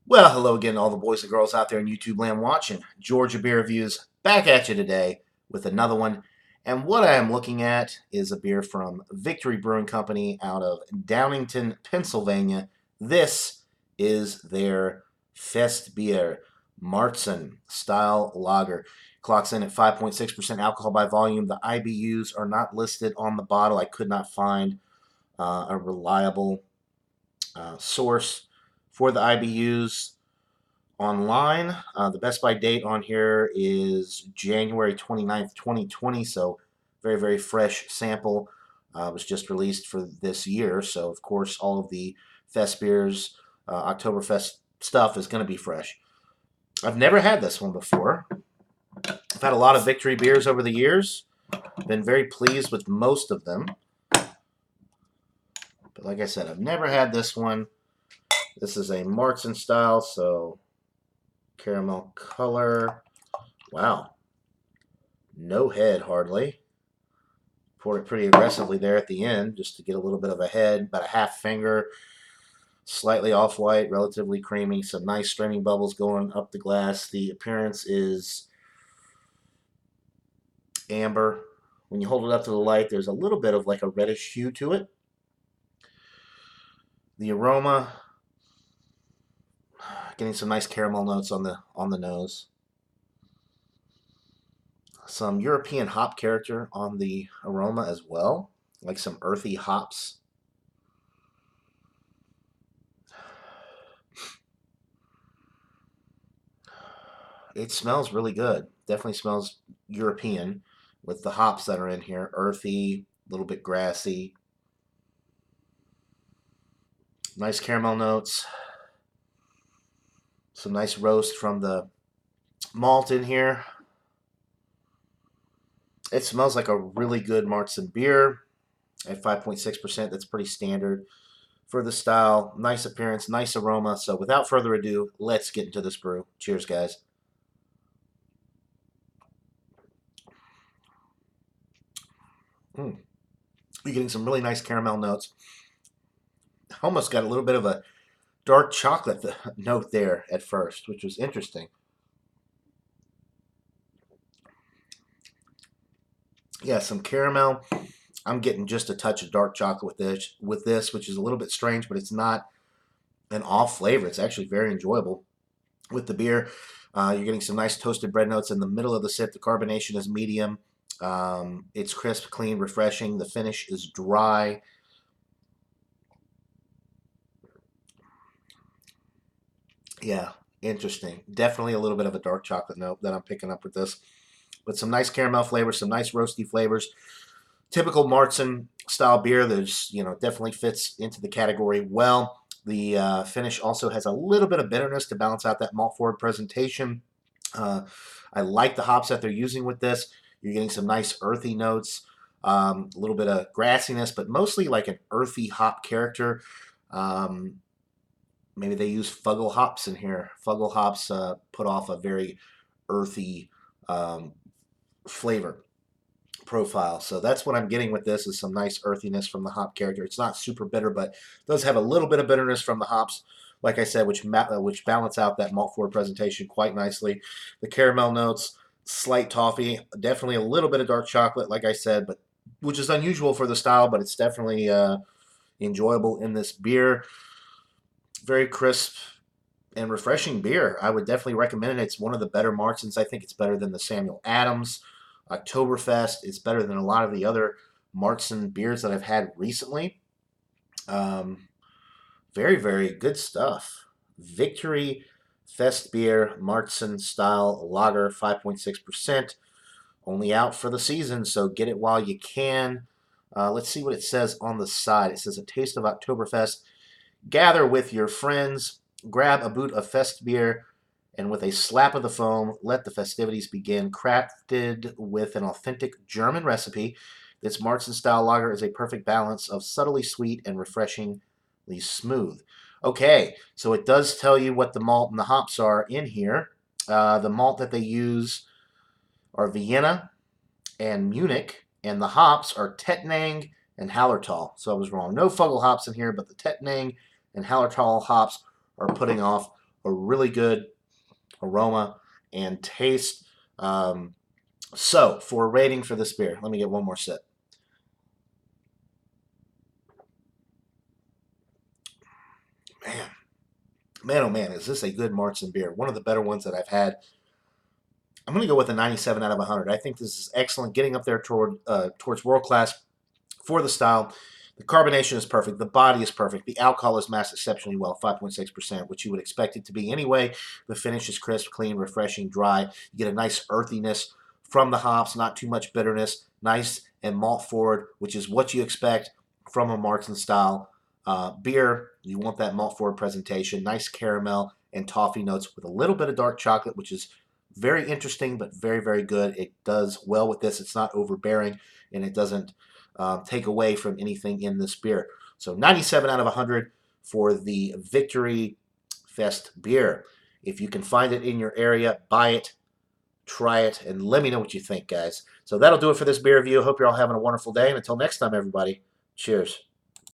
Well, hello again, all the boys and girls out there in YouTube land watching. Georgia Beer Reviews back at you today with another one. And what I am looking at is a beer from Victory Brewing Company out of Downington, Pennsylvania. This is their Festbier Marzen style lager. Clocks in at 5.6% alcohol by volume. The IBUs are not listed on the bottle. I could not find a reliable source for the IBUs online. The best by date on here is January 29th, 2020, so very, very fresh sample. Was just released for this year, so of course all of the Fest beers, Oktoberfest stuff is going to be fresh. I've never had this one before. I've had a lot of Victory beers over the years. Been very pleased with most of them. But like I said, I've never had this one. This is a Marzen style, so caramel color. Wow. No head, hardly. Poured it pretty aggressively there at the end just to get a little bit of a head, about a half finger. Slightly off-white, relatively creamy. Some nice streaming bubbles going up the glass. The appearance is amber. When you hold it up to the light, there's a little bit of like a reddish hue to it. The aroma, getting some nice caramel notes on the nose. Some European hop character on the aroma as well, like some earthy hops. It smells really good. Definitely smells European with the hops that are in here. Earthy, a little bit grassy. Nice caramel notes. Some nice roast from the malt in here. It smells like a really good Marzen beer at 5.6%. That's pretty standard for the style. Nice appearance, nice aroma. So without further ado, let's get into this brew. Cheers, guys. You're getting some really nice caramel notes. Almost got a little bit of a dark chocolate note there at first, which was interesting. Yeah, some caramel. I'm getting just a touch of dark chocolate with this, which is a little bit strange, but it's not an off flavor. It's actually very enjoyable with the beer. You're getting some nice toasted bread notes in the middle of the sip. The carbonation is medium. It's crisp, clean, refreshing. The finish is dry. Yeah, interesting. Definitely a little bit of a dark chocolate note that I'm picking up with this. But some nice caramel flavors, some nice roasty flavors. Typical Marzen style beer. There's, definitely fits into the category well. The finish also has a little bit of bitterness to balance out that malt forward presentation. I like the hops that they're using with this. You're getting some nice earthy notes, a little bit of grassiness, but mostly like an earthy hop character. Maybe they use Fuggle hops in here. Fuggle hops put off a very earthy flavor profile. So that's what I'm getting with this is some nice earthiness from the hop character. It's not super bitter, but does have a little bit of bitterness from the hops, like I said, which balance out that malt forward presentation quite nicely. The caramel notes, slight toffee, definitely a little bit of dark chocolate, like I said, but which is unusual for the style, but it's definitely enjoyable in this beer. Very crisp and refreshing beer. I would definitely recommend it. It's one of the better Marzens. I think it's better than the Samuel Adams Oktoberfest. It's better than a lot of the other Marzen beers that I've had recently. Very, very good stuff. Victory Festbier Marzen style lager, 5.6%. Only out for the season, so get it while you can. Let's see what it says on the side. It says a taste of Oktoberfest. Gather with your friends, grab a boot of Festbier, and with a slap of the foam, let the festivities begin. Crafted with an authentic German recipe, this Marzen-style lager is a perfect balance of subtly sweet and refreshingly smooth. Okay, so it does tell you what the malt and the hops are in here. The malt that they use are Vienna and Munich, and the hops are Tettnang and Hallertau. So I was wrong. No Fuggle hops in here, but the Tettnang and Hallertau hops are putting off a really good aroma and taste. So for a rating for this beer, let me get one more sip. Man, man, oh man, is this a good Marzen beer? One of the better ones that I've had. I'm going to go with a 97 out of 100. I think this is excellent, getting up there towards world class for the style. The carbonation is perfect. The body is perfect. The alcohol is masked exceptionally well, 5.6%, which you would expect it to be anyway. The finish is crisp, clean, refreshing, dry. You get a nice earthiness from the hops, not too much bitterness. Nice and malt forward, which is what you expect from a Marzen style beer. You want that malt forward presentation. Nice caramel and toffee notes with a little bit of dark chocolate, which is very interesting, but very, very good. It does well with this. It's not overbearing, and it doesn't take away from anything in this beer. So 97 out of 100 for the Victory Festbier. If you can find it in your area, buy it, try it, and let me know what you think, guys. So that'll do it for this beer review. Hope you're all having a wonderful day, and until next time, everybody, cheers.